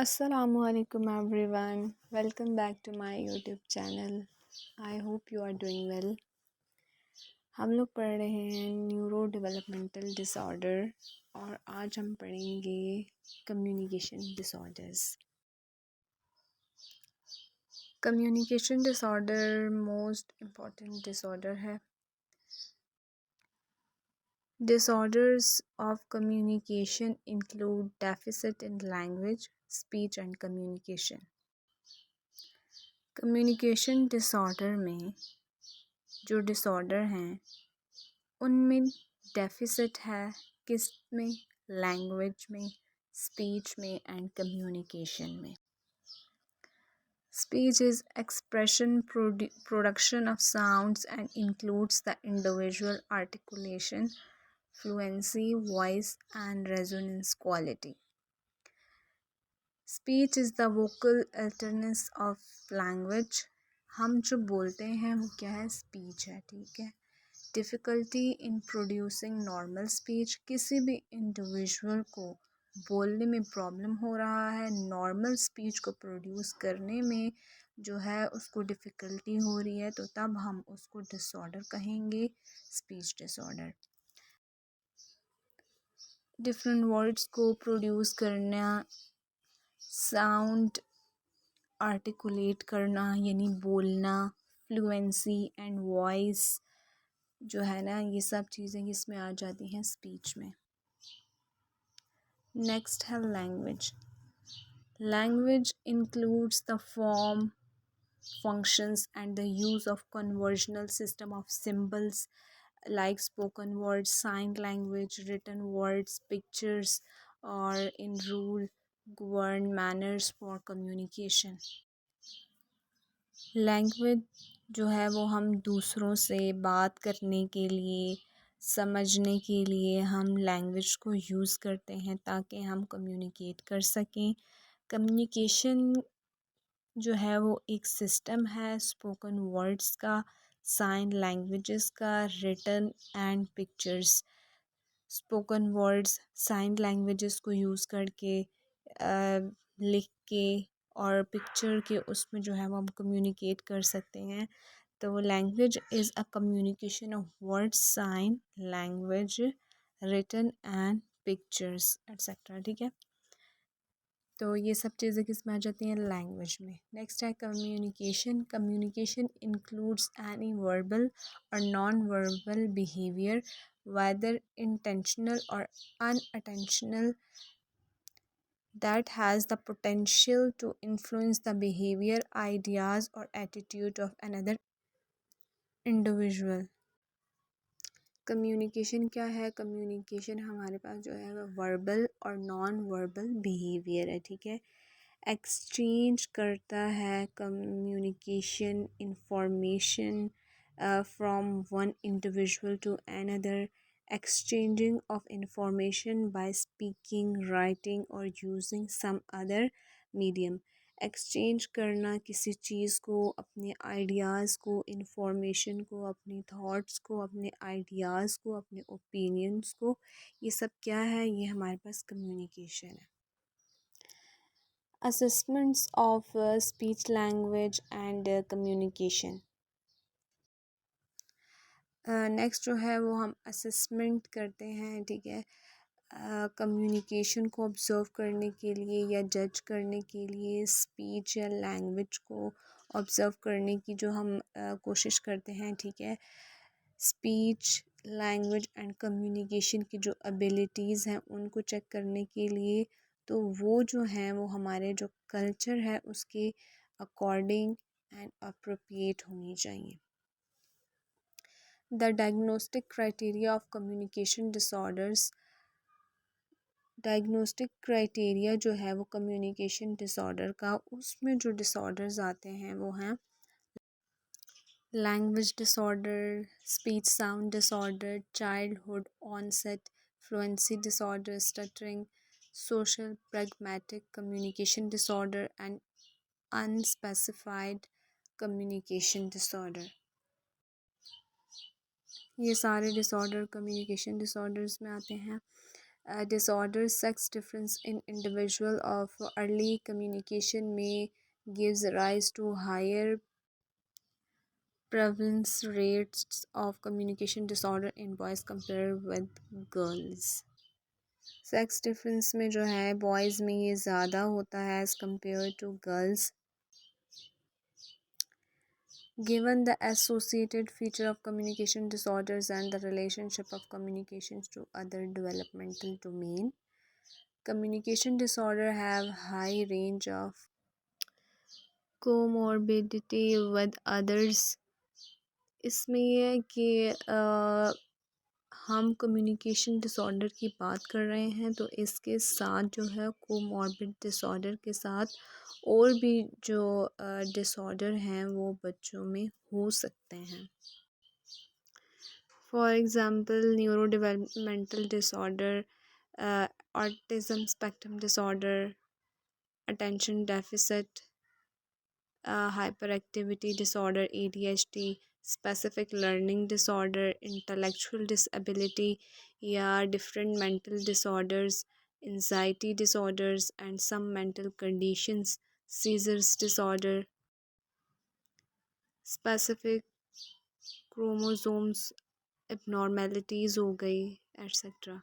Assalamualaikum everyone. Welcome back to my YouTube channel. I hope you are doing well. हम लोग पढ़ रहे हैं न्यूरो डेवलपमेंटल डिसऑर्डर और आज हम पढ़ेंगे communication disorders. Communication disorder most important disorder है। Disorders of communication include deficit in language, speech and communication. Communication disorder में जो डिसऑर्डर हैं उनमें डेफिसिट है, किस में? लैंग्वेज में, स्पीच में एंड कम्युनिकेशन में। Speech is expression production of sounds and includes the individual articulation, fluency, voice and resonance quality. Speech is the vocal utterance of language. हम जो बोलते हैं वो क्या है? स्पीच है, ठीक है। Difficulty in producing normal speech, किसी भी इंडिविजुअल को बोलने में प्रॉब्लम हो रहा है, नॉर्मल स्पीच को प्रोड्यूस करने में जो है उसको डिफ़िकल्टी हो रही है, तो तब हम उसको डिसऑर्डर कहेंगे, स्पीच डिसऑर्डर। डिफरेंट वर्ड्स को प्रोड्यूस करना, साउंड आर्टिकुलेट करना यानी बोलना, फ्लुएंसी एंड वॉइस जो है ना, ये सब चीज़ें इसमें आ जाती हैं स्पीच में। नेक्स्ट है language. Language includes the form, functions and the use of conversational system of symbols like spoken words, sign language, written words, pictures or in rule govern manners for communication. Language जो है वो हम दूसरों से बात करने के लिए, समझने के लिए हम लैंग्वेज को यूज़ करते हैं ताकि हम कम्युनिकेट कर सकें। कम्युनिकेशन जो है वो एक सिस्टम है स्पोकन वर्ड्स का, साइन लैंग्वेजेस का, written and pictures. Spoken words, sign languages को यूज़ करके लिख के और पिक्चर के उसमें जो है वो हम कम्युनिकेट कर सकते हैं। तो language is a communication of words, sign language, written and pictures etcetera, ठीक है। तो ये सब चीज़ें किस में आ जाती हैं? लैंग्वेज में। नेक्स्ट है communication. Communication includes any verbal और non verbal behaviour whether intentional और unintentional that has the potential to influence the behavior, ideas or attitude of another individual. Communication क्या है? कम्युनिकेशन हमारे पास जो है वो वर्बल और नॉन वर्बल बिहेवियर है, ठीक है। एक्सचेंज करता है communication information from one individual to another, exchanging of information by speaking, writing or using some other medium. Exchange करना किसी चीज़ को, अपने आइडियाज़ को, इंफॉर्मेशन को, अपनी थॉट्स को, अपने आइडियाज़ को, अपने ओपिनियंस को, ये सब क्या है? ये हमारे पास कम्युनिकेशन है। Assessments of speech, language and communication. Next जो है वो हम असेसमेंट करते हैं, ठीक है। कम्युनिकेशन को ऑब्ज़र्व करने के लिए या जज करने के लिए स्पीच या लैंग्वेज को ऑब्ज़र्व करने की जो हम कोशिश करते हैं, ठीक है। स्पीच, लैंग्वेज एंड कम्युनिकेशन की जो एबिलिटीज़ हैं उनको चेक करने के लिए, तो वो जो हैं वो हमारे जो कल्चर है उसके अकॉर्डिंग एंड अप्रोप्रिएट होनी चाहिए। The diagnostic criteria of communication disorders. Diagnostic criteria जो है वो कम्युनिकेशन डिसऑर्डर का, उसमें जो डिसऑर्डर्स आते हैं वो हैं language disorder, speech sound disorder, childhood onset fluency disorder, stuttering, social pragmatic communication disorder and unspecified communication disorder. ये सारे डिसऑर्डर कम्युनिकेशन डिसऑर्डर्स में आते हैं। disorder, sex difference in individual of early communication may gives rise to higher prevalence rates of communication disorder in boys compared with girls. Sex difference में जो है boys में ये ज़्यादा होता है as compare to girls. Given the associated feature of communication disorders and the relationship of communications to other developmental domain, communication disorder have high range of comorbidity with others. इसमें ये है कि हम कम्युनिकेशन डिसऑर्डर की बात कर रहे हैं तो इसके साथ जो है कोमॉर्बिड डिसऑर्डर के साथ और भी जो डिसऑर्डर हैं वो बच्चों में हो सकते हैं. For example neuro developmental disorder, autism spectrum disorder, attention deficit hyperactivity disorder ADHD, specific learning disorder, intellectual disability या different mental disorders, anxiety disorders and some mental conditions, seizures disorder, specific chromosomes abnormalities हो गई etc.